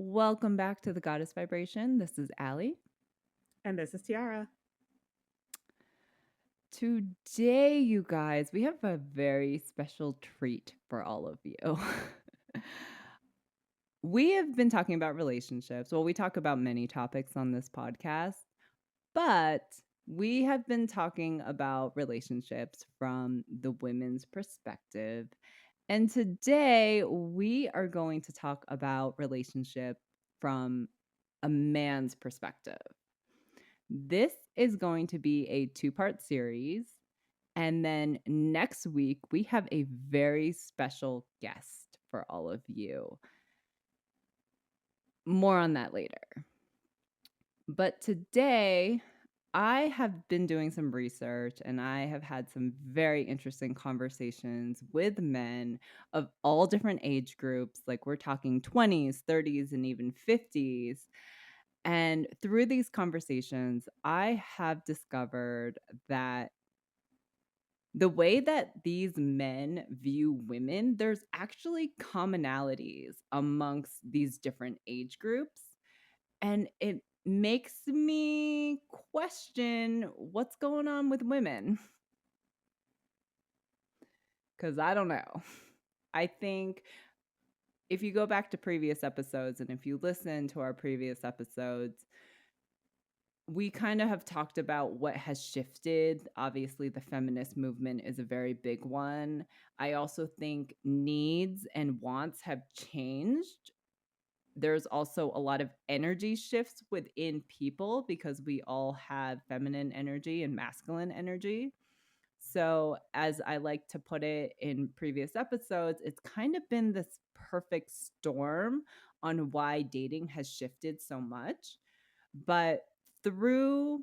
Welcome back to the Goddess Vibration. This is Allie. And this is Tiara. Today, you guys, we have a very special treat for all of you. We have been talking about relationships. Well, we talk about many topics on this podcast, but we have been talking about relationships from the women's perspective. And today, we are going to talk about relationship from a man's perspective. This is going to be a two-part series. And then next week, we have a very special guest for all of you. More on that later. But today, I have been doing some research and I have had some very interesting conversations with men of all different age groups. Like we're talking 20s, 30s, and even 50s. And through these conversations, I have discovered that the way that these men view women, there's actually commonalities amongst these different age groups. And it makes me question what's going on with women. Because I don't know. I think if you go back to previous episodes and if you listen to our previous episodes, we kind of have talked about what has shifted. Obviously, the feminist movement is a very big one. I also think needs and wants have changed. There's also a lot of energy shifts within people because we all have feminine energy and masculine energy. So, as I like to put it in previous episodes, it's kind of been this perfect storm on why dating has shifted so much. But through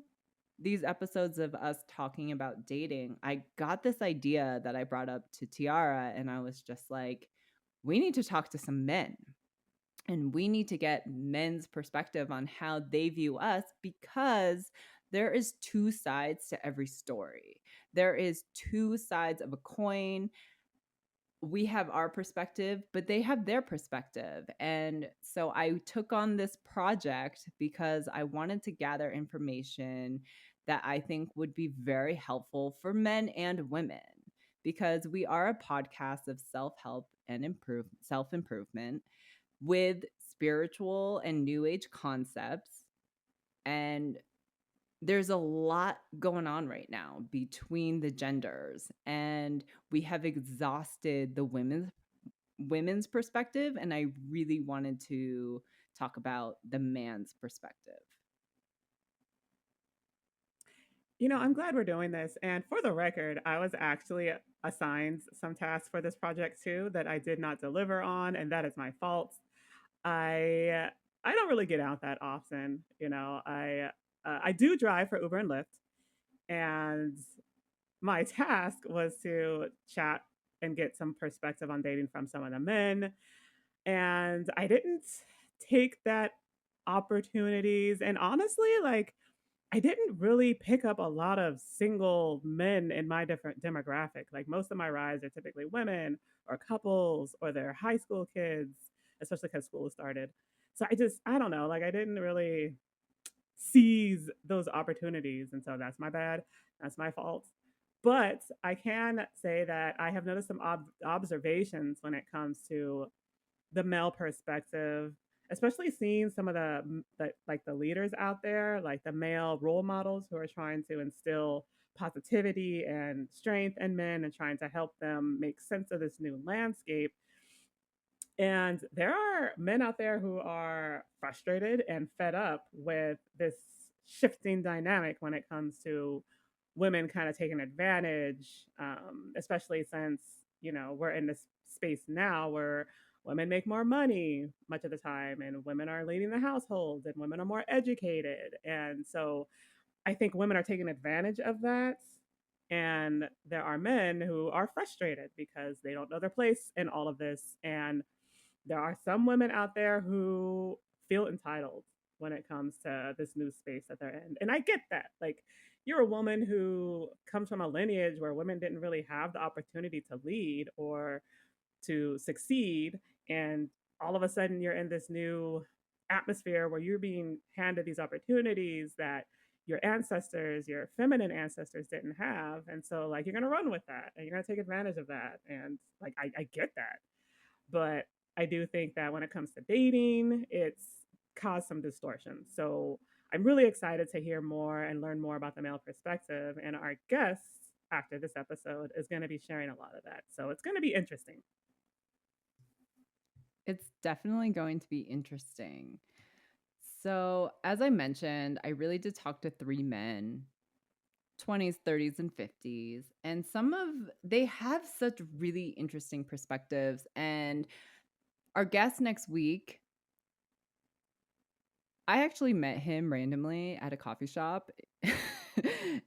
these episodes of us talking about dating, I got this idea that I brought up to Tiara, and I was just like, we need to talk to some men and we need to get men's perspective on how they view us because there is two sides to every story. There is two sides of a coin. We have our perspective, but they have their perspective. And so I took on this project because I wanted to gather information that I think would be very helpful for men and women because we are a podcast of self-help and self-improvement with spiritual and new age concepts. And there's a lot going on right now between the genders, and we have exhausted the women's perspective, and I really wanted to talk about the man's perspective. I'm glad we're doing this. And for the record, I was actually assigned some tasks for this project too that I did not deliver on, and that is my fault. I I don't really get out that often. I do drive for Uber and Lyft, and my task was to chat and get some perspective on dating from some of the men. And I didn't take that opportunities. And honestly, like I didn't really pick up a lot of single men in my different demographic. Like most of my rides are typically women or couples or they're high school kids, especially because school has started. So I don't know, like I didn't really seize those opportunities. And so that's my bad. That's my fault. But I can say that I have noticed some observations when it comes to the male perspective, especially seeing some of the leaders out there, like the male role models who are trying to instill positivity and strength in men and trying to help them make sense of this new landscape. And there are men out there who are frustrated and fed up with this shifting dynamic when it comes to women kind of taking advantage, especially since, we're in this space now where women make more money much of the time and women are leading the household and women are more educated. And so I think women are taking advantage of that. And there are men who are frustrated because they don't know their place in all of this. And there are some women out there who feel entitled when it comes to this new space that they're in. And I get that. Like, you're a woman who comes from a lineage where women didn't really have the opportunity to lead or to succeed. And all of a sudden, you're in this new atmosphere where you're being handed these opportunities that your ancestors, your feminine ancestors didn't have. And so like you're gonna run with that and you're gonna take advantage of that. And like I get that. But I do think that when it comes to dating, it's caused some distortion. So I'm really excited to hear more and learn more about the male perspective. And our guest after this episode is going to be sharing a lot of that. So it's going to be interesting. It's definitely going to be interesting. So, as I mentioned, I really did talk to three men, 20s, 30s, and 50s. And some of they have such really interesting perspectives. And our guest next week, I actually met him randomly at a coffee shop.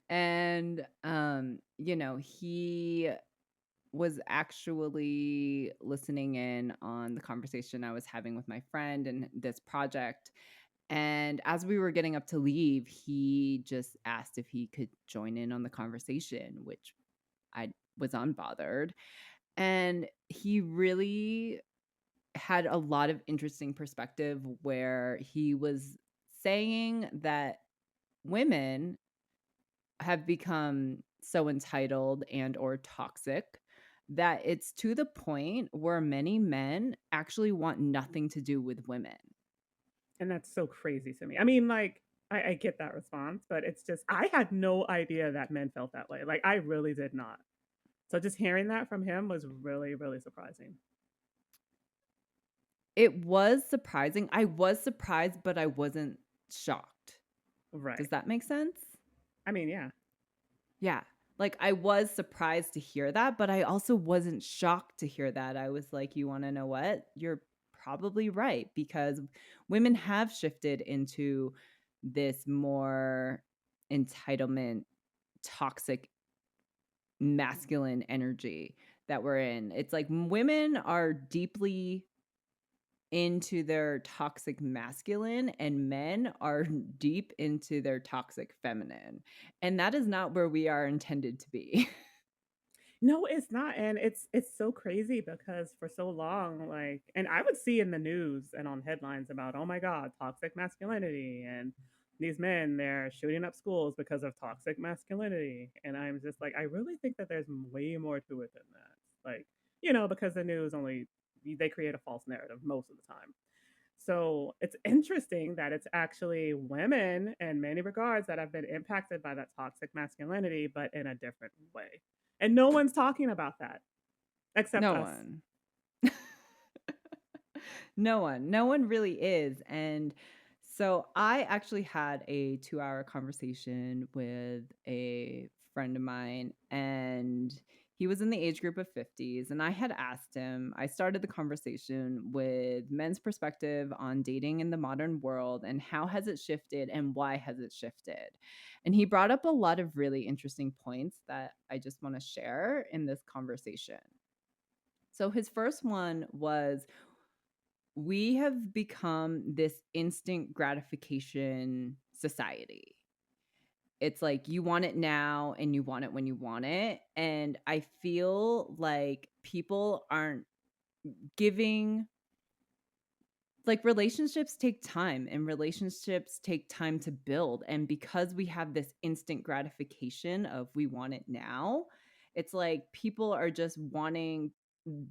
And he was actually listening in on the conversation I was having with my friend and this project. And as we were getting up to leave, he just asked if he could join in on the conversation, which I was unbothered. And he really had a lot of interesting perspective where he was saying that women have become so entitled and or toxic that it's to the point where many men actually want nothing to do with women. And that's so crazy to me. I mean, like, I get that response, but it's just, I had no idea that men felt that way. Like, I really did not. So just hearing that from him was really, really surprising. It was surprising. I was surprised, but I wasn't shocked. Right. Does that make sense? I mean, yeah. Yeah. Like I was surprised to hear that, but I also wasn't shocked to hear that. I was like, you want to know what? You're probably right because women have shifted into this more entitlement, toxic, masculine energy that we're in. It's like women are deeply into their toxic masculine and men are deep into their toxic feminine. And that is not where we are intended to be. No, it's not, and it's so crazy because for so long, like, and I would see in the news and on headlines about, oh my God, toxic masculinity, and these men they're shooting up schools because of toxic masculinity, and I'm just like, I really think that there's way more to it than that, like, because the news only they create a false narrative most of the time. So it's interesting that it's actually women in many regards that have been impacted by that toxic masculinity, but in a different way. And no one's talking about that except No us. one. No one really is. And so I actually had a 2-hour conversation with a friend of mine, and he was in the age group of 50s. And I had asked him, I started the conversation with men's perspective on dating in the modern world and how has it shifted and why has it shifted. And he brought up a lot of really interesting points that I just want to share in this conversation. So his first one was, we have become this instant gratification society. It's like you want it now and you want it when you want it. And I feel like people aren't giving, like, relationships take time and relationships take time to build. And because we have this instant gratification of we want it now, it's like people are just wanting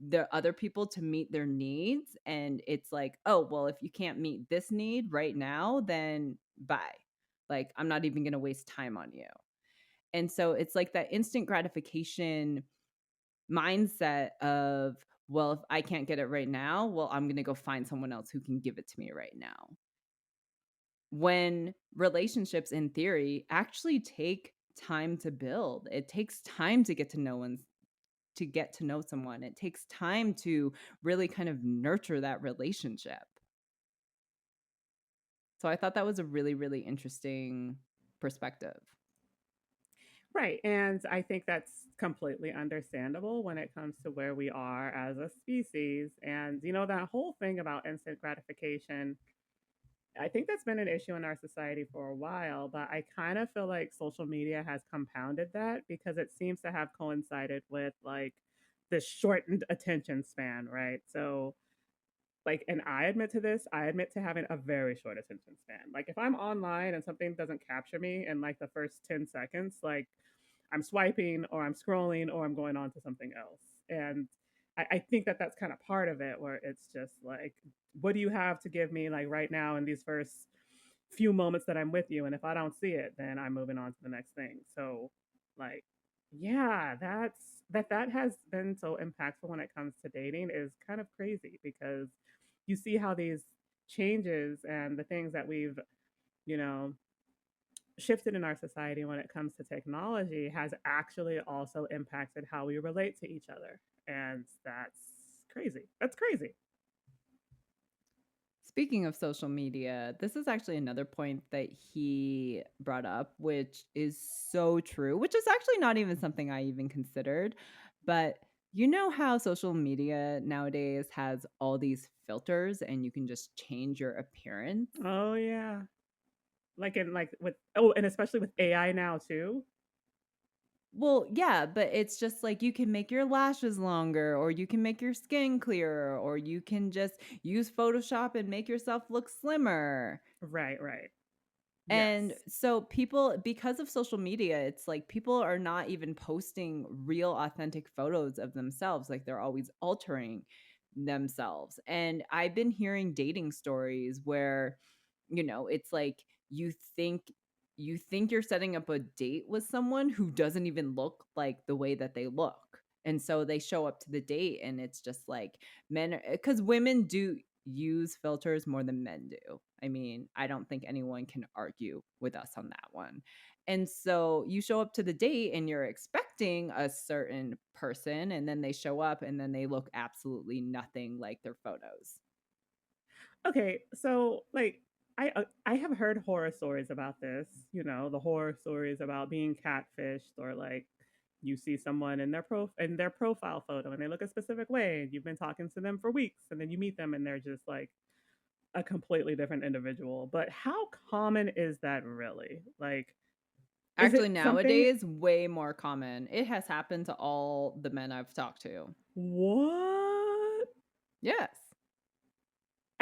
the other people to meet their needs. And it's like, oh, well, if you can't meet this need right now, then bye. Like, I'm not even going to waste time on you. And so it's like that instant gratification mindset of, well, if I can't get it right now, well, I'm going to go find someone else who can give it to me right now. When relationships in theory actually take time to build. It takes time to get to know someone. It takes time to really kind of nurture that relationship. So I thought that was a really, really interesting perspective. Right. And I think that's completely understandable when it comes to where we are as a species. And, that whole thing about instant gratification, I think that's been an issue in our society for a while, but I kind of feel like social media has compounded that because it seems to have coincided with like this shortened attention span, right? So Like, and I admit to this, I admit to having a very short attention span. Like, if I'm online and something doesn't capture me in like the first 10 seconds, like I'm swiping or I'm scrolling or I'm going on to something else. And I think that that's kind of part of it, where it's just like, what do you have to give me like right now in these first few moments that I'm with you? And if I don't see it, then I'm moving on to the next thing. So, like, yeah, that has been so impactful when it comes to dating is kind of crazy because you see how these changes and the things that we've, you know, shifted in our society when it comes to technology has actually also impacted how we relate to each other. And that's crazy. That's crazy. Speaking of social media, this is actually another point that he brought up, which is so true, which is actually not even something I even considered. But you know how social media nowadays has all these filters and you can just change your appearance? Oh yeah. Like in like with oh, and especially with AI now too. Well, yeah, but it's just like you can make your lashes longer, or you can make your skin clearer, or you can just use Photoshop and make yourself look slimmer. Right, right. And Yes. so people, because of social media, it's like people are not even posting real authentic photos of themselves. Like they're always altering themselves. And I've been hearing dating stories where, it's like you think you're setting up a date with someone who doesn't even look like the way that they look. And so they show up to the date and it's just like men, because women do use filters more than men do. I mean, I don't think anyone can argue with us on that one. And so you show up to the date and you're expecting a certain person, and then they show up and then they look absolutely nothing like their photos. Okay, so like I have heard horror stories about this, you know, the horror stories about being catfished or like you see someone in their profile photo and they look a specific way and you've been talking to them for weeks and then you meet them and they're just like a completely different individual. But how common is that really? Like, is Actually, it something? nowadays, way more common. It has happened to all the men I've talked to. What? Yes.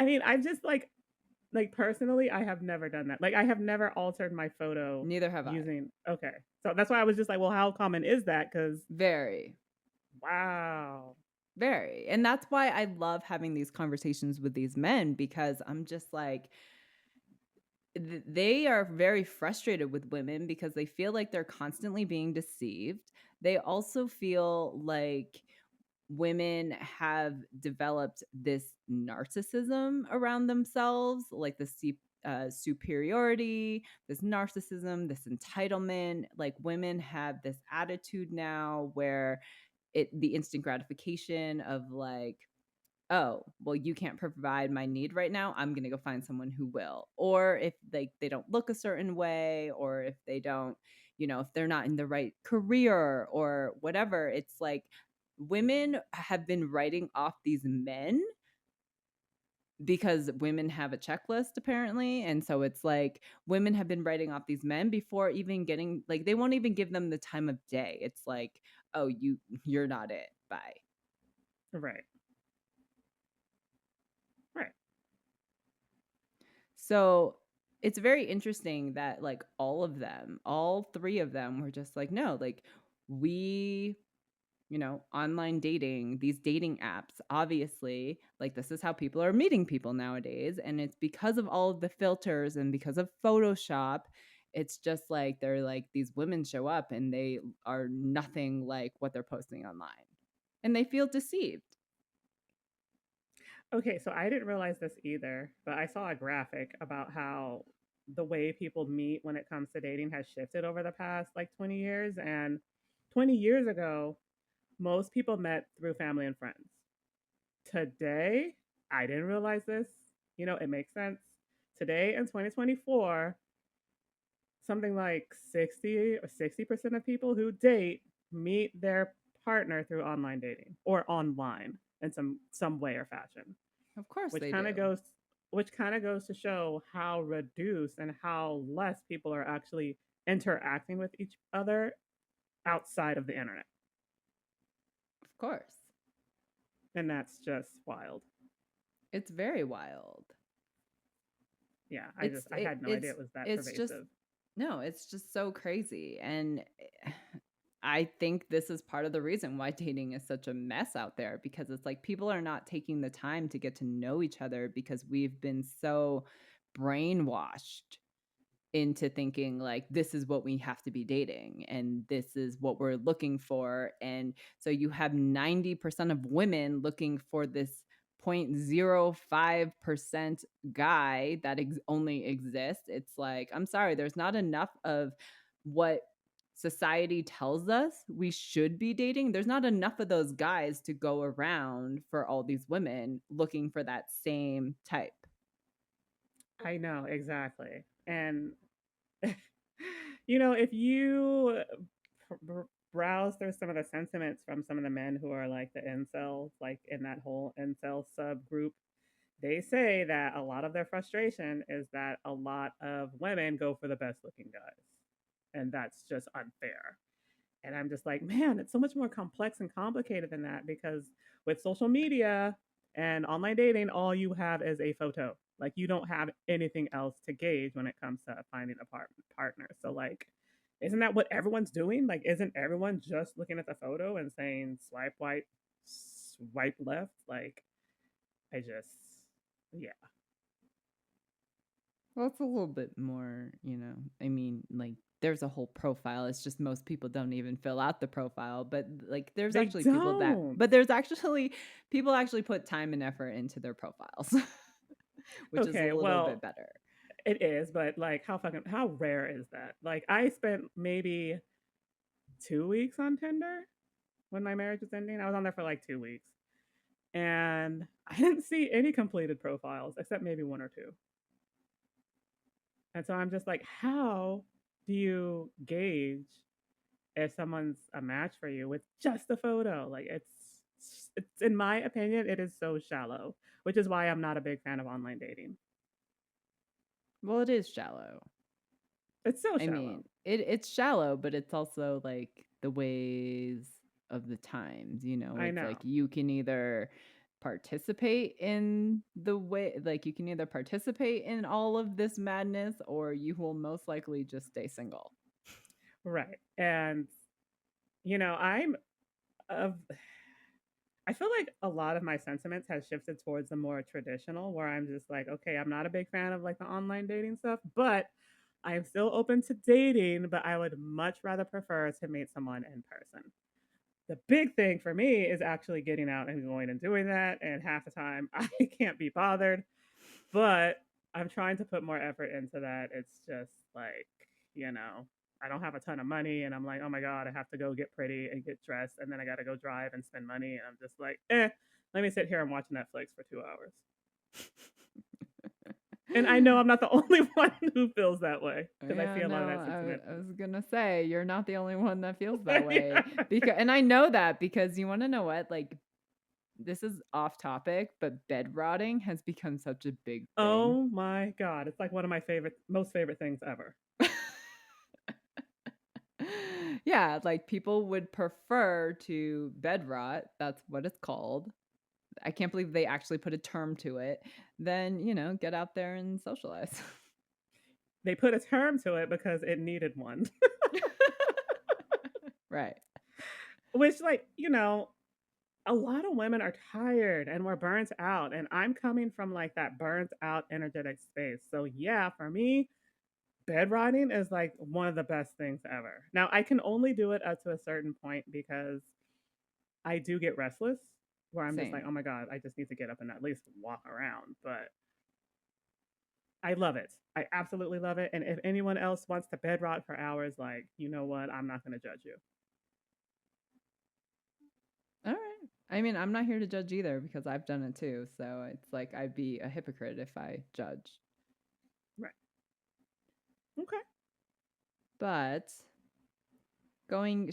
I mean, I've just like personally, I have never done that. Like I have never altered my photo Neither have I. using okay. So that's why I was just like, well, how common is that? Cuz Very. wow. Very. And that's why I love having these conversations with these men, because I'm just like, they are very frustrated with women because they feel like they're constantly being deceived. They also feel like women have developed this narcissism around themselves, like the superiority, this narcissism, this entitlement. Like women have this attitude now where the instant gratification of like, oh, well, you can't provide my need right now, I'm gonna go find someone who will. Or if they don't look a certain way, or if they don't, if they're not in the right career or whatever, it's like women have been writing off these men because women have a checklist apparently. And so it's like women have been writing off these men before even getting, like, they won't even give them the time of day. It's like, oh, you're not it. Bye. Right. Right. So it's very interesting that like all of them, all three of them were just like, no, like we, online dating, these dating apps, obviously, like this is how people are meeting people nowadays. And it's because of all of the filters and because of Photoshop. It's just like they're like these women show up and they are nothing like what they're posting online. And they feel deceived. Okay, so I didn't realize this either, but I saw a graphic about how the way people meet when it comes to dating has shifted over the past like 20 years and 20 years ago, most people met through family and friends. Today, I didn't realize this. You know, it makes sense. Today in 2024, something like 60 or 60% of people who date meet their partner through online dating or online in some way or fashion, Of course which they kind of do. goes which kind of goes to show how reduced and how less people are actually interacting with each other outside of the internet. Of course. And that's just wild. It's very wild. Yeah, It's I it had no idea it's it was that it's just pervasive. no, it's just so crazy. And I think this is part of the reason why dating is such a mess out there, because it's like people are not taking the time to get to know each other because we've been so brainwashed into thinking like this is what we have to be dating and this is what we're looking for. And so you have 90% of women looking for this 0.05% guy that only exists. It's like, I'm sorry, there's not enough of what society tells us we should be dating. There's not enough of those guys to go around for all these women looking for that same type. I know, exactly. And if you browse through some of the sentiments from some of the men who are like the incels, like in that whole incel subgroup, they say that a lot of their frustration is that a lot of women go for the best looking guys. And that's just unfair. And I'm just like, man, it's so much more complex and complicated than that because with social media and online dating, all you have is a photo. Like you don't have anything else to gauge when it comes to finding a partner. So like, isn't that what everyone's doing? Like, isn't everyone just looking at the photo and saying swipe right, swipe left? Like, I just, yeah, Well, it's a little bit more, I mean, like there's a whole profile. It's just most people don't even fill out the profile, but like they don't. there's actually people actually put time and effort into their profiles, which is a Okay, little bit well, better. it is, but like, how rare is that? Like, I spent maybe 2 weeks on Tinder when my marriage was ending. I was on there for like 2 weeks, and I didn't see any completed profiles except maybe one or two. And so I'm just like, how do you gauge if someone's a match for you with just a photo? Like, it's in my opinion, it is so shallow, which is why I'm not a big fan of online dating. Well, it is shallow. It's so I mean, shallow. it's shallow, but it's also like the ways of the times, I it's know. like you can either participate in the way, like you can either participate in all of this madness or you will most likely just stay single. Right. And I'm of I feel like a lot of my sentiments has shifted towards the more traditional where I'm just like, okay, I'm not a big fan of like the online dating stuff, but I am still open to dating, but I would much rather prefer to meet someone in person. The big thing for me is actually getting out and going and doing that, and half the time I can't be bothered, but I'm trying to put more effort into that. It's just like, you know, I don't have a ton of money and I'm like, oh my God, I have to go get pretty and get dressed and then I got to go drive and spend money. And I'm just like, let me sit here and watch Netflix for 2 hours. And I know I'm not the only one who feels that way because I Yeah, see a lot of no, that sentiment. I was gonna say you're not the only one that feels that way, Yeah. because, and I know that because you want to know what, like this is off topic, but bed rotting has become such a big thing. Oh my God. It's like one of my most favorite things ever. Yeah, like people would prefer to bed rot, that's what it's called. I can't believe they actually put a term to it, than, get out there and socialize. They put a term to it because it needed one. Right. Which, like, a lot of women are tired and we're burnt out. And I'm coming from like that burnt out energetic space. So, yeah, for me, bed riding is like one of the best things ever. Now, I can only do it up to a certain point because I do get restless where I'm just like, Same. oh my God, I just need to get up and at least walk around. But I love it. I absolutely love it. And if anyone else wants to bed rot for hours, like, you know what? I'm not going to judge you. All right. I mean, I'm not here to judge either because I've done it too. So it's like I'd be a hypocrite if I judged. Right. Okay. But going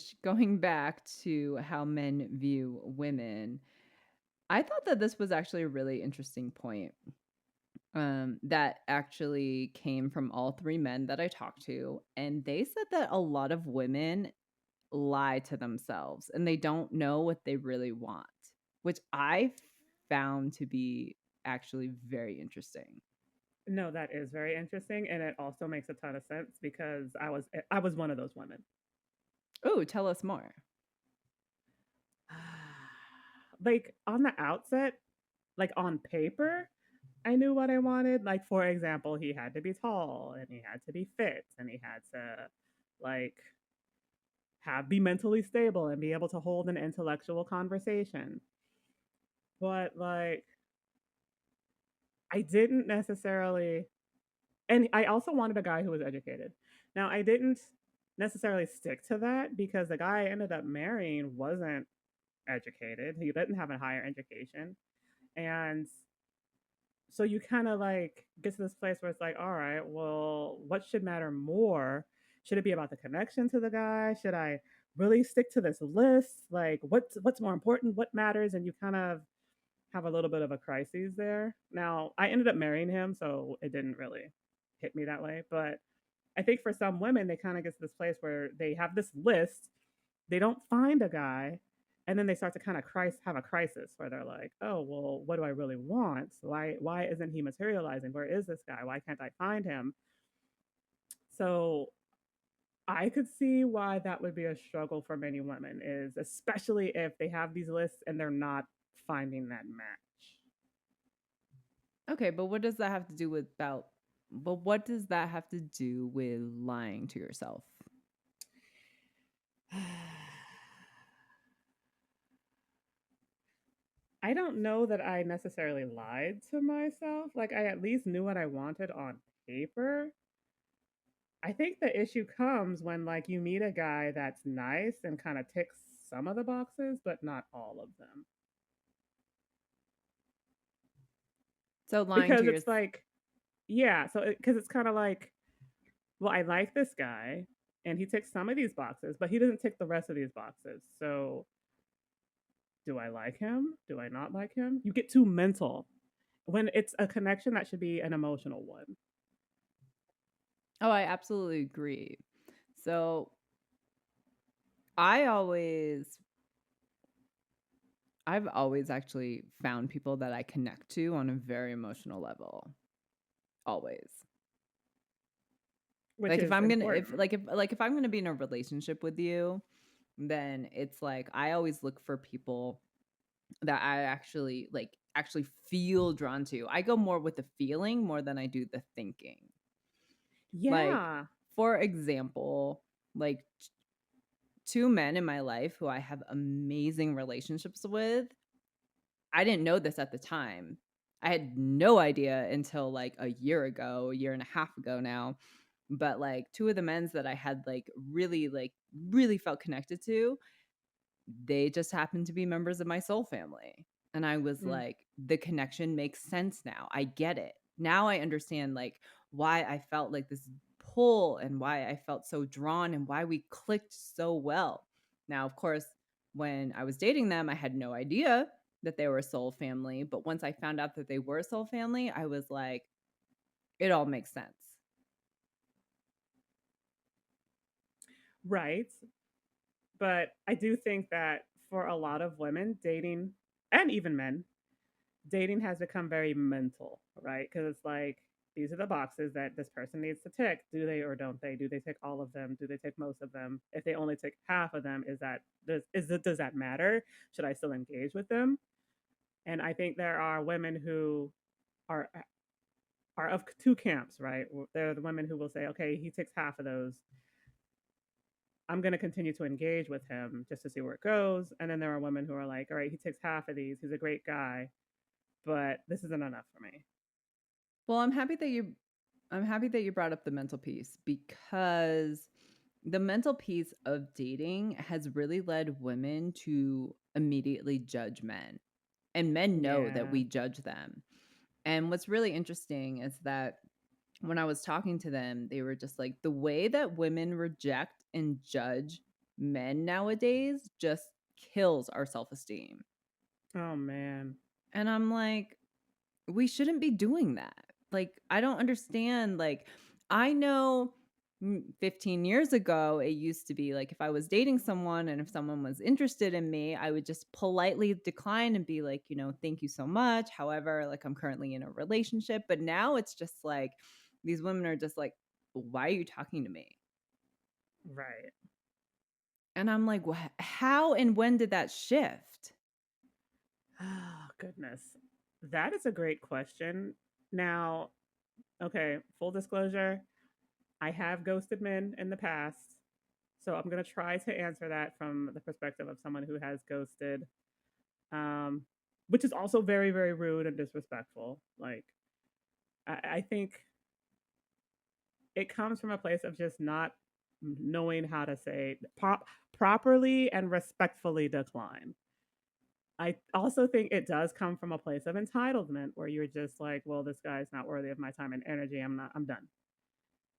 back to how men view women, I thought that this was actually a really interesting point. That actually came from all three men that I talked to, and they said that a lot of women lie to themselves and they don't know what they really want, which I found to be actually very interesting. No, that is very interesting, and it also makes a ton of sense because I was one of those women. Oh, tell us more. Like on the outset, like on paper, I knew what I wanted. Like for example, he had to be tall and he had to be fit and he had to like have be mentally stable and be able to hold an intellectual conversation. But like I didn't necessarily, and I also wanted a guy who was educated. Now, I didn't necessarily stick to that because the guy I ended up marrying wasn't educated. He didn't have a higher education. And so you kind of like get to this place where it's like, all right, well, what should matter more? Should it be about the connection to the guy? Should I really stick to this list? Like, what's more important? What matters? And you kind of have a little bit of a crisis there. Now, I ended up marrying him, so it didn't really hit me that way. But I think for some women, they kind of get to this place where they have this list, they don't find a guy, and then they start to kind of have a crisis where they're like, "Oh, well, what do I really want? Why isn't he materializing? Where is this guy? Why can't I find him?" So I could see why that would be a struggle for many women, is especially if they have these lists and they're not finding that match. Okay, but what does that have to do with about but what does that have to do with lying to yourself? I don't know that I necessarily lied to myself. Like, I at least knew what I wanted on paper. I think the issue comes when, like, you meet a guy that's nice and kind of ticks some of the boxes, but not all of them. So lying to Because your it's like, yeah, so because it's kind of like, well, I like this guy and he ticks some of these boxes, but he doesn't tick the rest of these boxes. So, do I like him? Do I not like him? You get too mental when it's a connection that should be an emotional one. Oh, I absolutely agree. So I always I've always actually found people that I connect to on a very emotional level. Always. Which Like if is I'm gonna important. if I'm gonna be in a relationship with you, then it's like I always look for people that I actually feel drawn to. I go more with the feeling more than I do the thinking. Like, Yeah. for example, like two men in my life who I have amazing relationships with. I didn't know this at the time. I had no idea until like a year ago, a year and a half ago now. But like two of the men's that I had really felt connected to, they just happened to be members of my soul family. And I was Mm. like, the connection makes sense now. I get it. Now I understand like why I felt like this pull and why I felt so drawn and why we clicked so well. Now, of course, when I was dating them, I had no idea that they were a soul family. But once I found out that they were a soul family, I was like, it all makes sense. Right. But I do think that for a lot of women, dating and even men, dating has become very mental, right? Because it's like, these are the boxes that this person needs to tick. Do they or don't they? Do they tick all of them? Do they tick most of them? If they only tick half of them, does that matter? Should I still engage with them? And I think there are women who are are of two camps, right? There are the women who will say, okay, he ticks half of those. I'm going to continue to engage with him just to see where it goes. And then there are women who are like, all right, he ticks half of these. He's a great guy, but this isn't enough for me. Well, I'm happy that you brought up the mental piece because the mental piece of dating has really led women to immediately judge men. And men know that Yeah. we judge them. And what's really interesting is that when I was talking to them, they were just like, the way that women reject and judge men nowadays just kills our self esteem. Oh, man. And I'm like, we shouldn't be doing that. Like, I don't understand. Like, I know 15 years ago, it used to be like if I was dating someone and if someone was interested in me, I would just politely decline and be like, thank you so much. However, like I'm currently in a relationship. But now it's just like these women are just like, why are you talking to me? Right. And I'm like, how and when did that shift? Oh, goodness. That is a great question. Now, okay, full disclosure, I have ghosted men in the past. So I'm going to try to answer that from the perspective of someone who has ghosted, um, which is also very, very rude and disrespectful. Like, I think it comes from a place of just not knowing how to say properly and respectfully decline. I also think it does come from a place of entitlement where you're just like, well, this guy's not worthy of my time and energy. I'm done.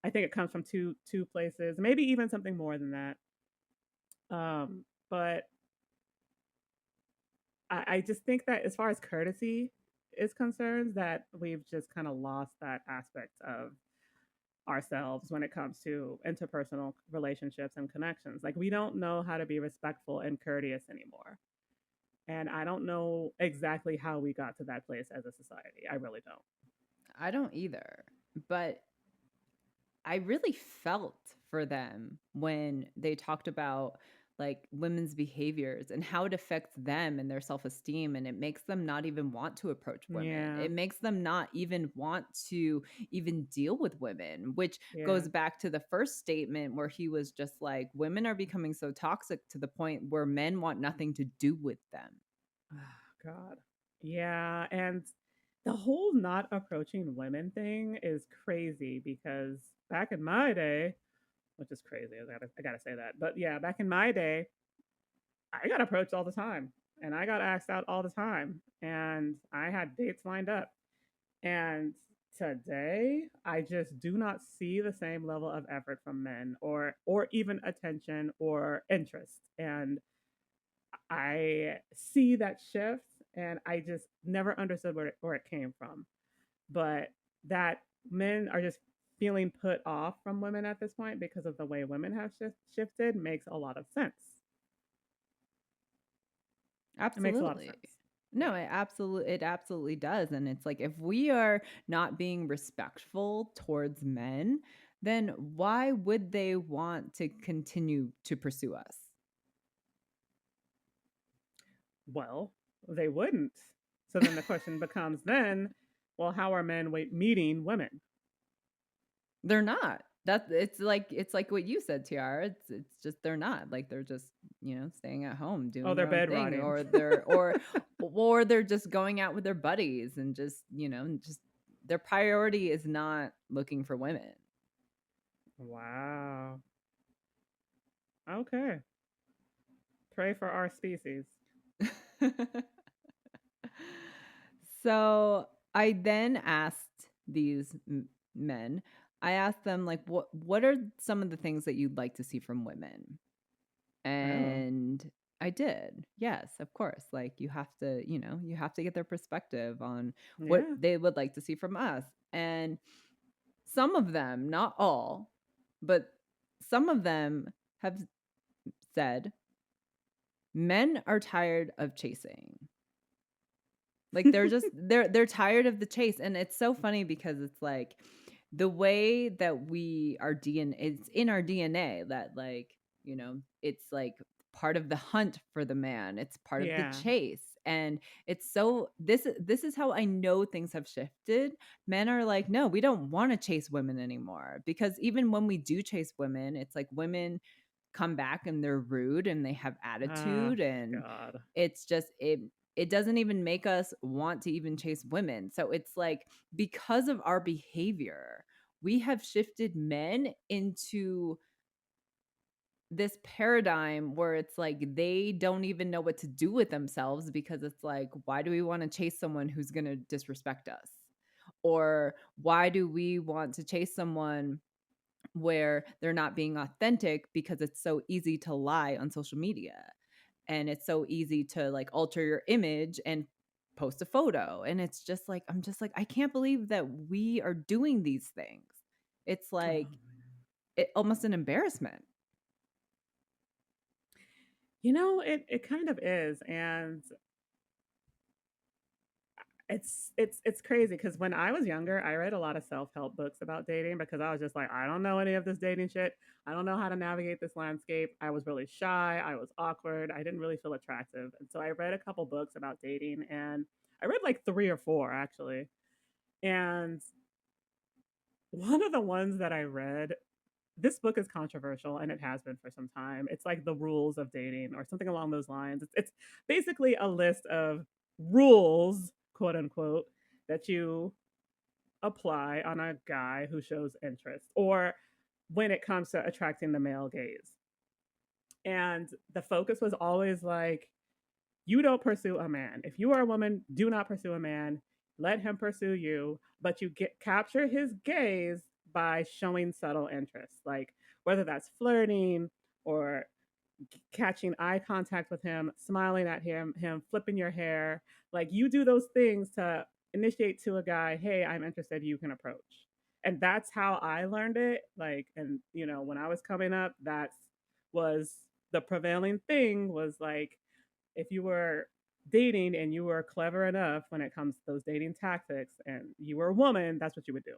I think it comes from two places, maybe even something more than that. But I just think that as far as courtesy is concerned, that we've just kind of lost that aspect of ourselves when it comes to interpersonal relationships and connections. Like we don't know how to be respectful and courteous anymore. And I don't know exactly how we got to that place as a society. I really don't. I don't either. But I really felt for them when they talked about like women's behaviors and how it affects them and their self-esteem, and it makes them not even want to approach women. Yeah. It makes them not even want to even deal with women, which Yeah. goes back to the first statement where he was just like women are becoming so toxic to the point where men want nothing to do with them. Oh, God. Yeah. And the whole not approaching women thing is crazy because back in my day, which is crazy, I gotta say that. But yeah, back in my day, I got approached all the time and I got asked out all the time and I had dates lined up. And today, I just do not see the same level of effort from men or even attention or interest. And I see that shift and I just never understood where it came from. But that men are just feeling put off from women at this point because of the way women have shifted makes a lot of sense. It makes a lot of Absolutely. sense. No, Yeah. it absolutely does. And it's like if we are not being respectful towards men, then why would they want to continue to pursue us? Well, they wouldn't. So then the question becomes then, well, how are men meeting women? They're not. That it's like what you said, Tiara. It's just they're not. Like they're just, staying at home Oh, doing they're their own bed thing, rotting. or they're just going out with their buddies and just, just their priority is not looking for women. Wow. Okay. Pray for our species. So I then asked these men, I asked them like what are some of the things that you'd like to see from women? Oh, And I did. Yes, of course. Like you have to get their perspective on what yeah. they would like to see from us. And some of them, not all, but some of them have said men are tired of chasing. Like they're tired of the chase, and it's so funny because it's like the way that we our DNA, it's in our DNA that like, it's like part of the hunt for the man. It's part of the Yeah. chase. And it's so this is how I know things have shifted. Men are like, "No, we don't want to chase women anymore." Because even when we do chase women, it's like women come back and they're rude and they have Ah, attitude, and God. it's just it doesn't even make us want to even chase women. So it's like because of our behavior, we have shifted men into this paradigm where it's like they don't even know what to do with themselves because it's like, why do we want to chase someone who's going to disrespect us? Or why do we want to chase someone where they're not being authentic because it's so easy to lie on social media? And it's so easy to like alter your image and post a photo, and it's just like I'm just like I can't believe that we are doing these things. It's Oh, like man. almost an embarrassment. It kind of is, and it's crazy because when I was younger, I read a lot of self-help books about dating because I was just like, I don't know any of this dating shit. I don't know how to navigate this landscape. I was really shy. I was awkward. I didn't really feel attractive. And so I read a couple books about dating, and I read like three or four actually. And one of the ones that I read, this book is controversial and it has been for some time. It's like the rules of dating or something along those lines. It's basically a list of rules, quote unquote, that you apply on a guy who shows interest or when it comes to attracting the male gaze. And the focus was always like, you don't pursue a man. If you are a woman, do not pursue a man. Let him pursue you, but you capture his gaze by showing subtle interest, like whether that's flirting or catching eye contact with him, smiling at him flipping your hair. Like you do those things to initiate to a guy, hey, I'm interested, you can approach. And that's how I learned it. Like, and when I was coming up, that was the prevailing thing was like if you were dating and you were clever enough when it comes to those dating tactics and you were a woman, that's what you would do.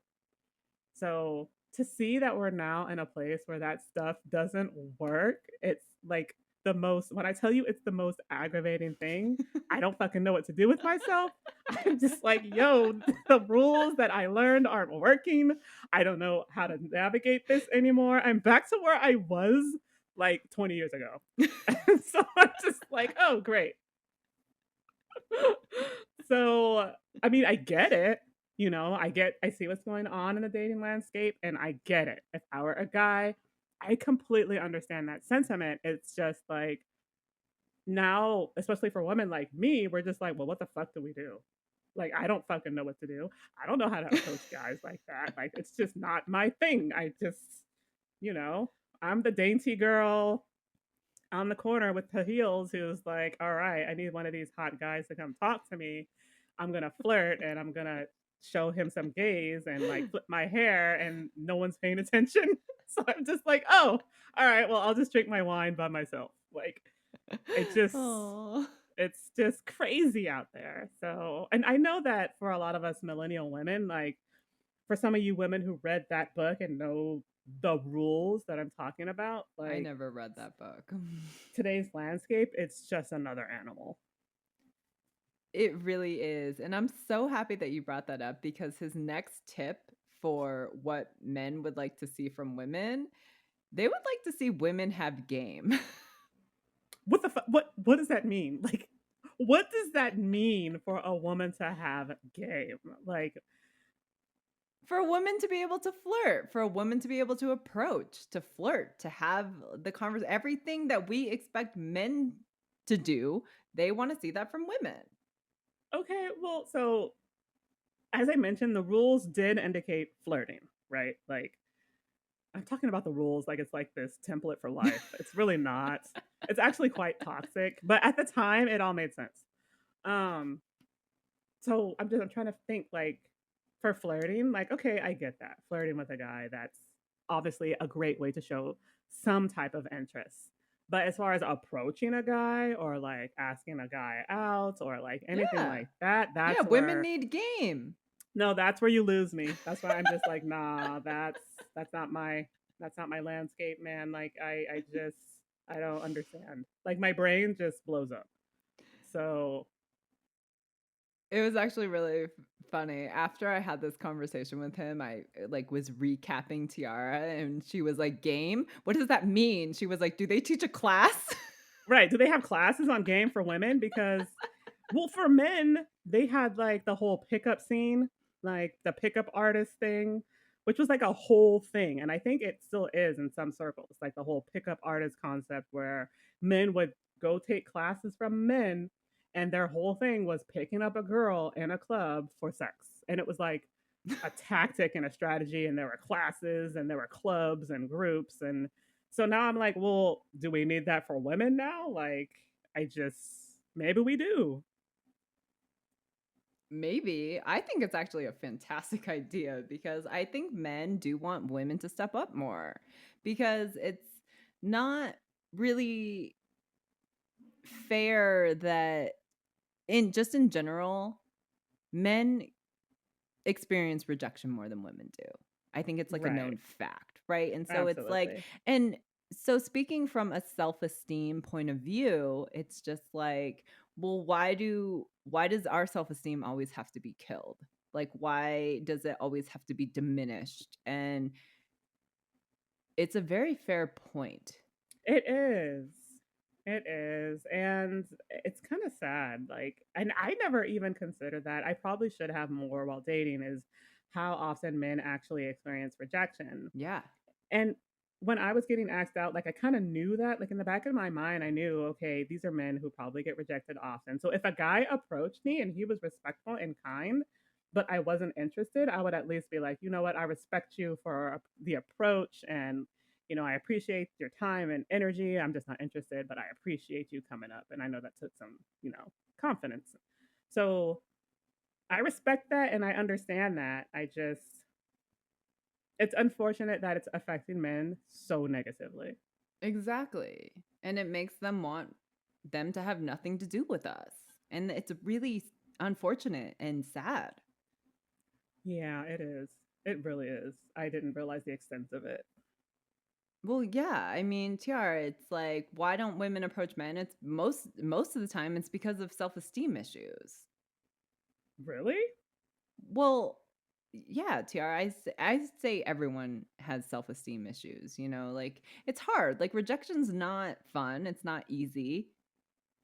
So to see that we're now in a place where that stuff doesn't work, it's like the most, when I tell you it's the most aggravating thing, I don't fucking know what to do with myself. I'm just like, yo, the rules that I learned aren't working. I don't know how to navigate this anymore. I'm back to where I was like 20 years ago. So I'm just like, oh, great. So, I mean, I get it. I see what's going on in the dating landscape and I get it. If I were a guy, I completely understand that sentiment. It's just like now, especially for women like me, we're just like, well, what the fuck do we do? Like, I don't fucking know what to do. I don't know how to approach guys like that. Like, it's just not my thing. You know, I'm the dainty girl on the corner with the heels who's like, all right, I need one of these hot guys to come talk to me. I'm gonna flirt and I'm gonna show him some gaze and like flip my hair and no one's paying attention. So I'm just like, oh, all right, well, I'll just drink my wine by myself. Like it just Oh. it's just crazy out there. So and I know that for a lot of us millennial women, like for some of you women who read that book and know the rules that I'm talking about, I like never read that book. today's landscape, it's just another animal. It really is. And I'm so happy that you brought that up because his next tip for what men would like to see from women, they would like to see women have game. What does that mean? Like what does that mean for a woman to have game? Like For a woman to be able to flirt, for a woman to be able to approach, to flirt, to have the conversation, everything that we expect men to do, they want to see that from women. okay, well, so as I mentioned, the rules did indicate flirting, right? Like I'm talking about the rules like it's like this template for life. It's really not. It's actually quite toxic, but at the time it all made sense. Um so I'm trying to think like for flirting, like okay, I get that. Flirting with a guy, that's obviously a great way to show some type of interest. But as far as approaching a guy or like asking a guy out or like anything Yeah. like that, Yeah, women need game. no, that's where you lose me. That's why I'm just like, nah, that's not my that's not my landscape, man. Like I just I don't understand. Like my brain just blows up. So It was actually really funny. After I had this conversation with him, I like was recapping Tiara and she was like, "Game? What does that mean?" She was like, "Do they teach a class?" right. Do they have classes on game for women? Because well, for men, they had like the whole pickup scene, like the pickup artist thing, which was like a whole thing. And I think it still is in some circles, like the whole pickup artist concept where men would go take classes from men and their whole thing was picking up a girl in a club for sex. And it was like a tactic and a strategy, and there were classes and there were clubs and groups. And so now I'm like, well, do we need that for women now? Like, I just, maybe we do. Maybe. I think it's actually a fantastic idea because I think men do want women to step up more because it's not really fair that in general, men experience rejection more than women do. I think it's like a Right. known fact, right? And so it's like, Absolutely. and so speaking from a self-esteem point of view, it's just like, well, why does our self-esteem always have to be killed? Like, why does it always have to be diminished? And it's a very fair point. It is. It is. And it's kind of sad. Like, and I never even considered that. I probably should have more while dating is how often men actually experience rejection. Yeah. And when I was getting asked out, like I kind of knew that, like in the back of my mind, I knew, okay, these are men who probably get rejected often. So if a guy approached me and he was respectful and kind, but I wasn't interested, I would at least be like, you know what, I respect you for the approach and I appreciate your time and energy. I'm just not interested, but I appreciate you coming up. And I know that took some, confidence. So I respect that and I understand that. It's unfortunate that it's affecting men so negatively. Exactly. And it makes them want them to have nothing to do with us. And it's really unfortunate and sad. Yeah, it is. It really is. I didn't realize the extent of it. Well, yeah. I mean, Tiara, it's like, why don't women approach men? It's most of the time it's because of self-esteem issues. Really? Well, yeah, Tiara, I say everyone has self-esteem issues, like it's hard. Like rejection's not fun, it's not easy.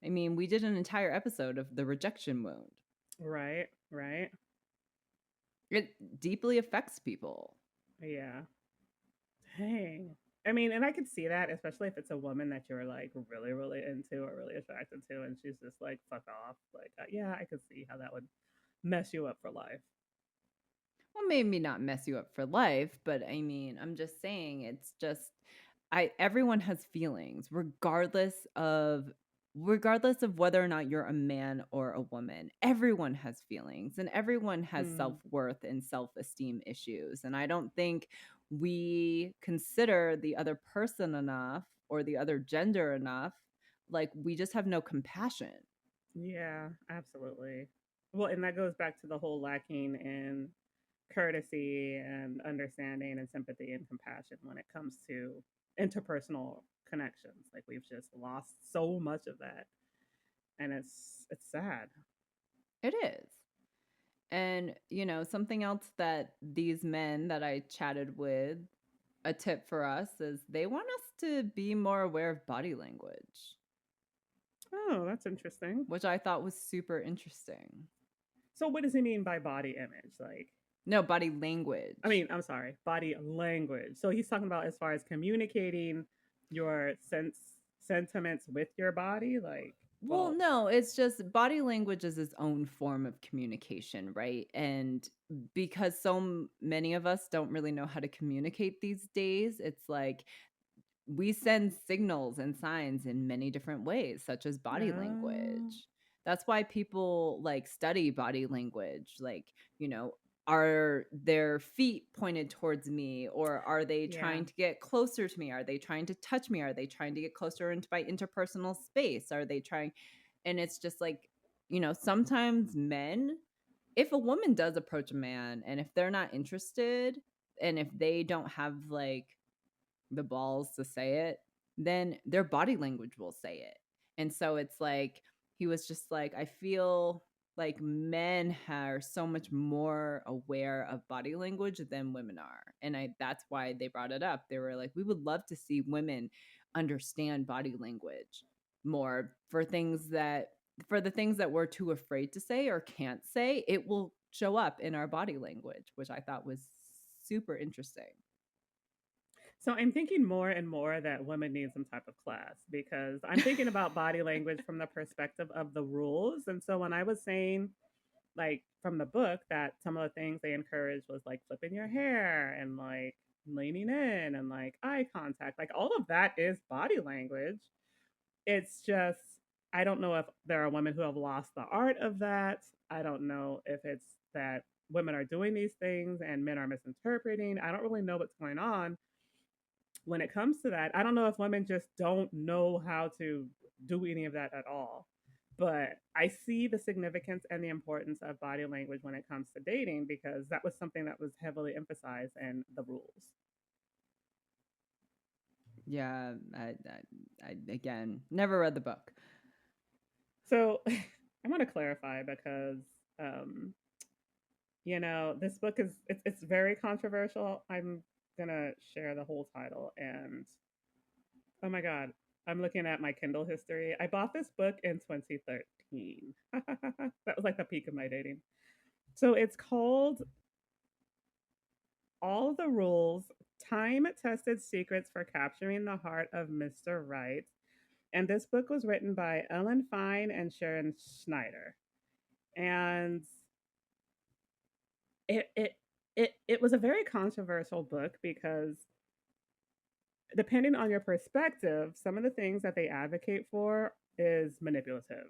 I mean, we did an entire episode of the rejection wound. Right, right. It deeply affects people. Yeah. Dang. I mean, and I could see that, especially if it's a woman that you're like really, really into or really attracted to, and she's just like, fuck off. Like, yeah, I could see how that would mess you up for life. Well, maybe not mess you up for life, but I mean, I'm just saying it's just I everyone has feelings regardless of whether or not you're a man or a woman. Everyone has feelings and everyone has Hmm. self-worth and self-esteem issues. And I don't think we consider the other person enough or the other gender enough. Like we just have no compassion. Yeah, absolutely. Well, and that goes back to the whole lacking in courtesy and understanding and sympathy and compassion when it comes to interpersonal connections. Like we've just lost so much of that, and it's sad. It is. And, something else that these men that I chatted with, a tip for us is they want us to be more aware of body language, Oh, that's interesting. which I thought was super interesting. So, what does he mean by body image? Like, No, body language. I'm sorry, body language. So he's talking about as far as communicating your sentiments with your body. Like, Well, well, no, it's just body language is its own form of communication, right? And because many of us don't really know how to communicate these days, it's like we send signals and signs in many different ways, such as body no, language. That's why people like study body language. Like, you know, are their feet pointed towards me or are they yeah, trying to get closer to me? Are they trying to touch me? Are they trying to get closer into my interpersonal space? Are they trying? And it's just like, sometimes men, if a woman does approach a man and if they're not interested and if they don't have like the balls to say it, then their body language will say it. And so it's like he was just like, I feel like men are so much more aware of body language than women are. And that's why they brought it up. They were like, we would love to see women understand body language more for the things that we're too afraid to say or can't say, it will show up in our body language, which I thought was super interesting. so I'm thinking more and more that women need some type of class because I'm thinking about body language from the perspective of the rules. And so when I was saying, like, from the book, that some of the things they encouraged was like flipping your hair and like leaning in and like eye contact, like all of that is body language. It's just, I don't know if there are women who have lost the art of that. I don't know if it's that women are doing these things and men are misinterpreting. I don't really know what's going on when it comes to that. I don't know if women just don't know how to do any of that at all. But I see the significance and the importance of body language when it comes to dating because that was something that was heavily emphasized in the rules. Yeah, I again never read the book. So I want to clarify because um, this book is it's very controversial. I'm gonna share the whole title and oh my god, I'm looking at my Kindle history. I bought this book in 2013. That was like the peak of my dating. So it's called All the Rules: Time Tested Secrets for Capturing the Heart of Mr. Right. And this book was written by Ellen Fine and Sharon Schneider. And it it it was a very controversial book because depending on your perspective, some of the things that they advocate for is manipulative.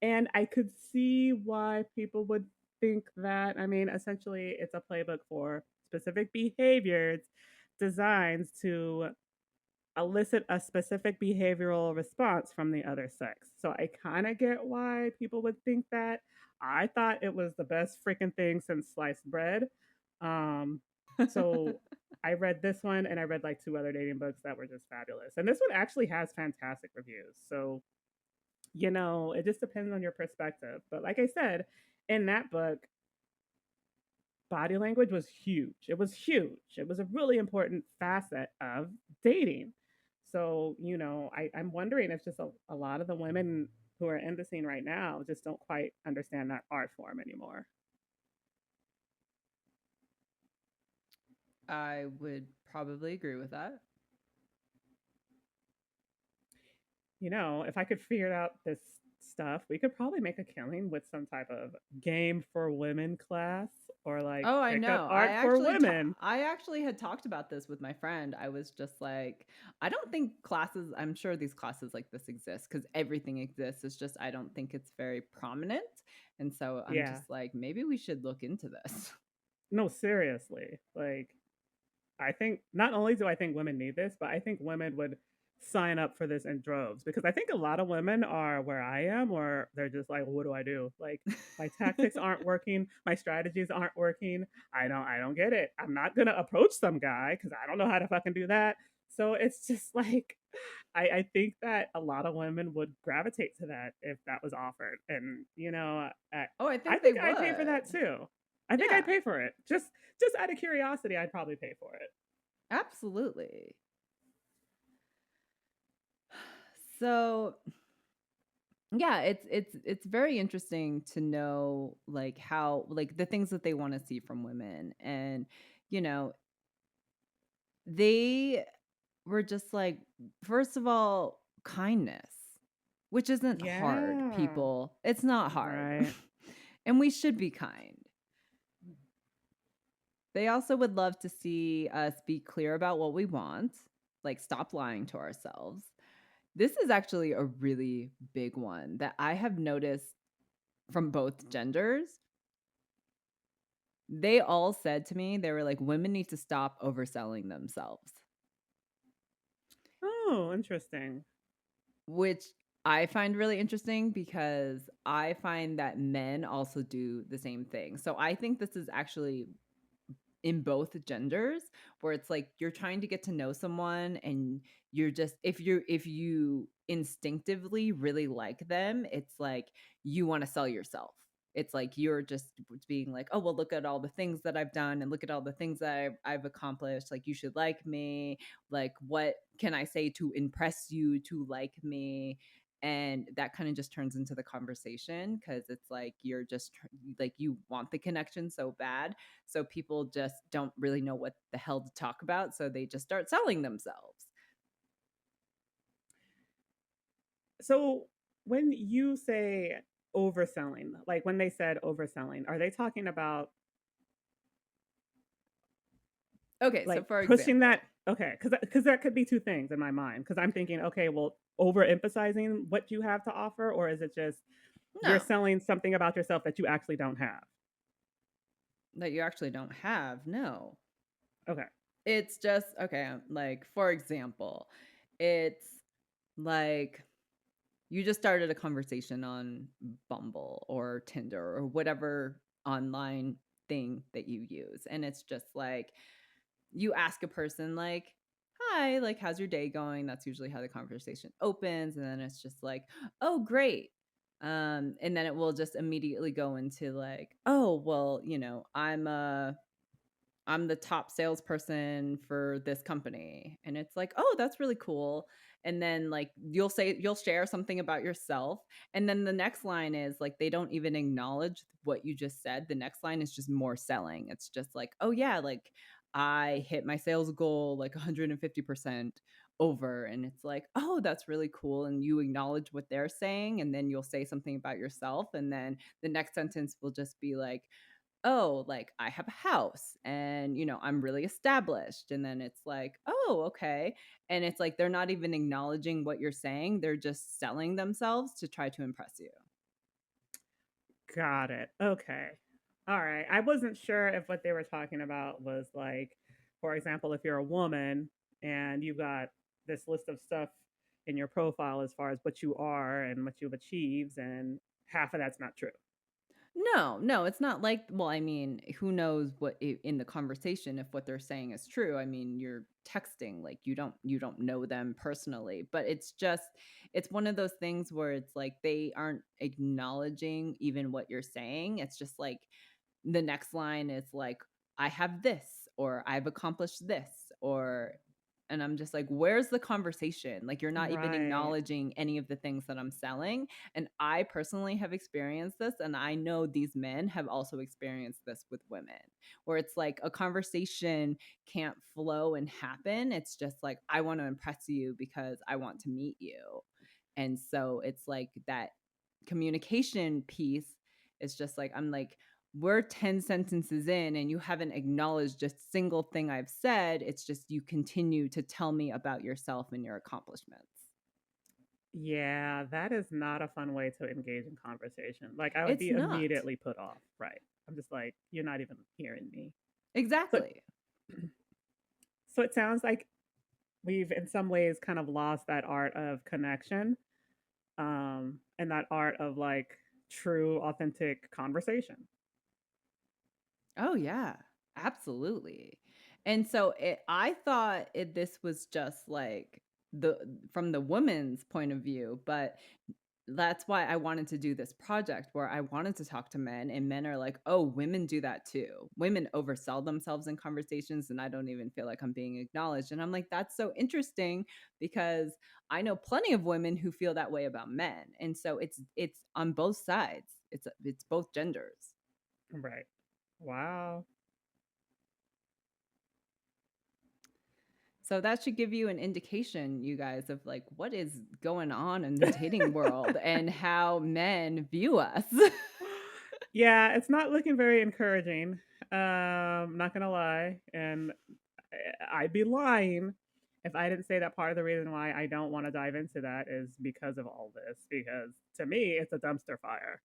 And I could see why people would think that. I mean, essentially, it's a playbook for specific behaviors designed to elicit a specific behavioral response from the other sex. So I kind of get why people would think that. I thought it was the best freaking thing since sliced bread. Um, so I read this one and I read like two other dating books that were just fabulous. And this one actually has fantastic reviews. So, it just depends on your perspective. But like I said, in that book, body language was huge. It was huge. It was a really important facet of dating. So, I'm wondering if just a lot of the women who are in the scene right now just don't quite understand that art form anymore. I would probably agree with that. If I could figure out this stuff, we could probably make a killing with some type of game for women class or like Oh, I pickup know. art for women. I actually had talked about this with my friend. I was just like, I don't think classes, I'm sure these classes like this exist because everything exists. It's just I don't think it's very prominent. And so I'm Yeah. just like, maybe we should look into this. No, seriously. Like, I think not only do I think women need this, but I think women would sign up for this in droves because I think a lot of women are where I am, or they're just like, what do I do? Like my tactics aren't working, my strategies aren't working. I don't get it. I'm not gonna approach some guy because I don't know how to fucking do that. So it's just like I think that a lot of women would gravitate to that if that was offered. And Oh, I I think they think I'd pay for would. that too. I think I'd Yeah, pay for it. Just out of curiosity, I'd probably pay for it. absolutely. So, yeah, it's very interesting to know like how like the things that they want to see from women and you know, they were just like first of all, kindness, which isn't hard, Yeah. people. It's not hard. Right. And we should be kind. They also would love to see us be clear about what we want, like stop lying to ourselves. This is actually a really big one that I have noticed from both genders. They all said to me, they were like, women need to stop overselling themselves, Oh, interesting. which I find really interesting because I find that men also do the same thing. So I think this is actually in both genders where it's like you're trying to get to know someone and you're just if you instinctively really like them, it's like you want to sell yourself. It's like you're just being like, oh well, look at all the things that I've done and look at all the things that I've accomplished, like you should like me, like what can I say to impress you to like me. And that kind of just turns into the conversation because it's like you're just like you want the connection so bad, so people just don't really know what the hell to talk about. So they just start selling themselves. So when you say overselling, like when they said overselling, are they talking about Okay, so like for pushing that? example, Okay, because that could be two things in my mind. Because I'm thinking, okay, well, overemphasizing what you have to offer, or is it just you're No, selling something about yourself that you actually don't have? that you actually don't have. No. Okay. It's just okay, like, for example, it's like you just started a conversation on Bumble or Tinder or whatever online thing that you use, and it's just like you ask a person like, "Hi, like how's your day going?" That's usually how the conversation opens, and then it's just like, "Oh, great." And then it will just immediately go into like, "Oh, well, I'm the top salesperson for this company." And it's like, "Oh, that's really cool." And then like you'll share something about yourself. And then the next line is like they don't even acknowledge what you just said. The next line is just more selling. It's just like, "Oh yeah, like I hit my sales goal like 150% over." And it's like, "Oh, that's really cool." And you acknowledge what they're saying, and then you'll say something about yourself. And then the next sentence will just be like, "Oh, like I have a house and, I'm really established." And then it's like, "Oh, okay." And it's like they're not even acknowledging what you're saying. They're just selling themselves to try to impress you. Got it. Okay. All right. I wasn't sure if what they were talking about was like, for example, if you're a woman and you've got this list of stuff in your profile as far as what you are and what you've achieved, and half of that's not true. No, no, it's not like, well, I mean, who knows what in the conversation if what they're saying is true. I mean, you're texting, like you don't know them personally, but it's one of those things where it's like they aren't acknowledging even what you're saying. It's just like the next line is like, "I have this," or "I've accomplished this," or and I'm just like, "Where's the conversation?" Like you're not even Right. acknowledging any of the things that I'm selling. And I personally have experienced this, and I know these men have also experienced this with women, where it's like a conversation can't flow and happen. It's just like, "I want to impress you because I want to meet you." And so it's like that communication piece is just like, I'm like, we're 10 sentences in and you haven't acknowledged a single thing I've said. It's just you continue to tell me about yourself and your accomplishments. Yeah, that is not a fun way to engage in conversation. Like, I would It's be not. immediately put off. Right. I'm just like, you're not even hearing me. So, Exactly. so it sounds like we've in some ways kind of lost that art of connection, and that art of like true, authentic conversation. Oh yeah, absolutely. And so I thought this was just like the from the woman's point of view, but that's why I wanted to do this project where I wanted to talk to men, and men are like, "Oh, women do that too. Women oversell themselves in conversations and I don't even feel like I'm being acknowledged." And I'm like, "That's so interesting because I know plenty of women who feel that way about men." And so it's on both sides. It's both genders. Right. Wow. So that should give you an indication, you guys, of like what is going on in the dating world and how men view us. Yeah, it's not looking very encouraging. Not gonna lie, and I'd be lying if I didn't say that part of the reason why I don't want to dive into that is because of all this. Because to me, it's a dumpster fire.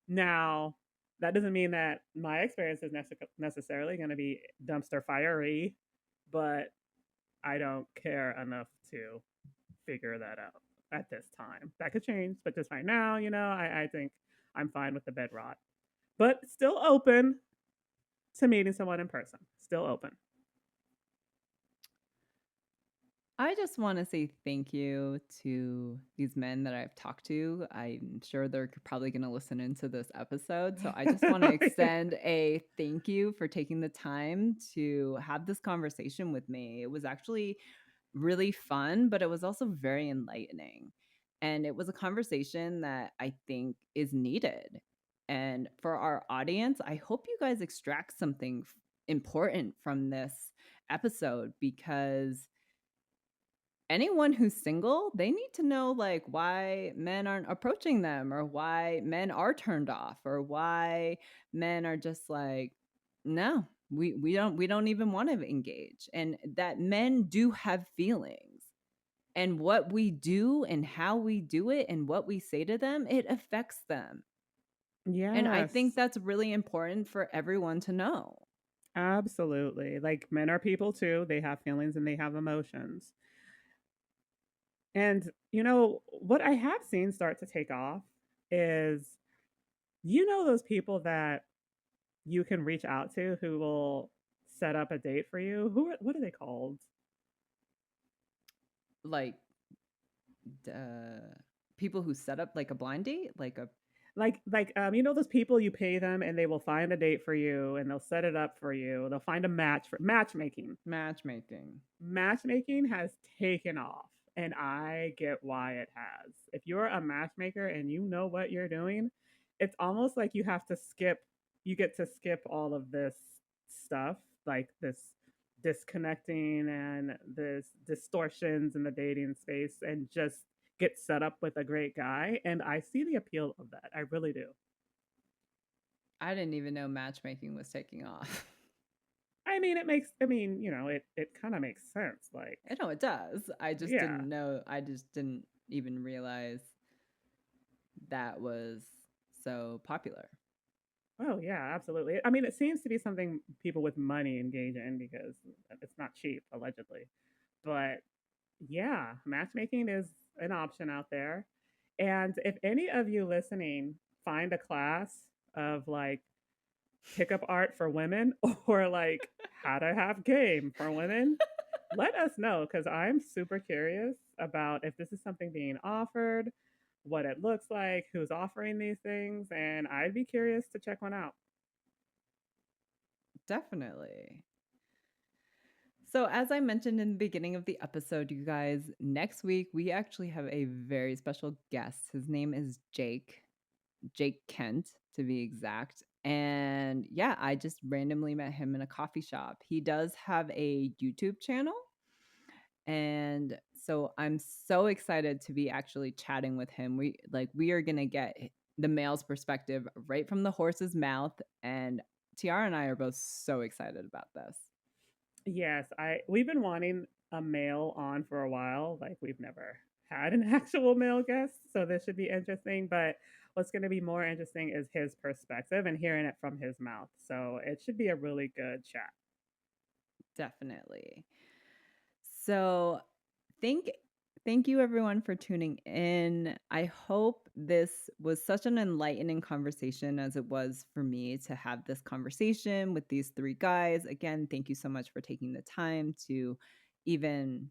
Now, that doesn't mean that my experience is necessarily going to be dumpster fiery, but I don't care enough to figure that out at this time. That could change, but just right now, I think I'm fine with the bed rot. But still open to meeting someone in person. Still open. I just want to say thank you to these men that I've talked to. I'm sure they're probably going to listen into this episode. So I just want to extend a thank you for taking the time to have this conversation with me. It was actually really fun, but it was also very enlightening. And it was a conversation that I think is needed. And for our audience, I hope you guys extract something important from this episode, because anyone who's single, they need to know like why men aren't approaching them, or why men are turned off, or why men are just like, no, we don't even want to engage, and that men do have feelings. And what we do and how we do it and what we say to them, it affects them. And I think Yes, that's really important for everyone to know. absolutely. Like men are people too. They have feelings and they have emotions. And what I have seen start to take off is those people that you can reach out to who will set up a date for you. What are they called? Like uh, people who set up like a blind date, like a Those people you pay them and they will find a date for you and they'll set it up for you. They'll find a match for matchmaking. matchmaking. Matchmaking has taken off and I get why it has. If you're a matchmaker and you know what you're doing, it's almost like you get to skip all of this stuff, like this disconnecting and this distortions in the dating space and just get set up with a great guy. And I see the appeal of that. I really do. I didn't even know matchmaking was taking off. It kind of makes sense. Like, I know it does. I just yeah. didn't know. I just didn't even realize that was so popular. Oh yeah, absolutely. I mean, it seems to be something people with money engage in because it's not cheap, allegedly. But yeah, matchmaking is an option out there. And if any of you listening find a class of like pickup art for women or like how to have game for women, let us know because I'm super curious about if this is something being offered, what it looks like, who's offering these things, and I'd be curious to check one out. Definitely. So, as I mentioned in the beginning of the episode, you guys, next week we actually have a very special guest. His name is Jake Kent to be exact. And yeah, I just randomly met him in a coffee shop. He does have a YouTube channel. And so I'm so excited to be actually chatting with him. We are going to get the male's perspective right from the horse's mouth, and Tiara and I are both so excited about this. Yes, I we've been wanting a male on for a while. Like we've never had an actual male guest, so this should be interesting. But what's going to be more interesting is his perspective and hearing it from his mouth. So it should be a really good chat. Definitely. So, thank thank you everyone for tuning in. I hope this was such an enlightening conversation as it was for me to have this conversation with these three guys. Again, thank you so much for taking the time to even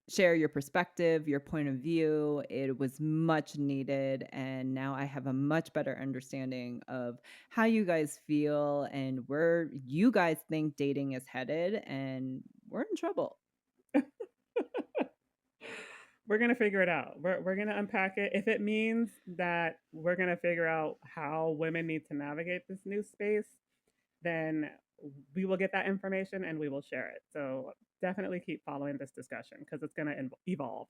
share your perspective, your point of view. It was much needed. And now I have a much better understanding of how you guys feel and where you guys think dating is headed. And we're in trouble. We're going to figure it out. We're going to unpack it. If it means that we're going to figure out how women need to navigate this new space, then we will get that information and we will share it. So definitely keep following this discussion because it's going to evolve.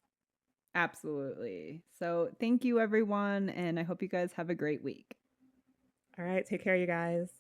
Absolutely. So thank you, everyone. And I hope you guys have a great week. All right. Take care, you guys.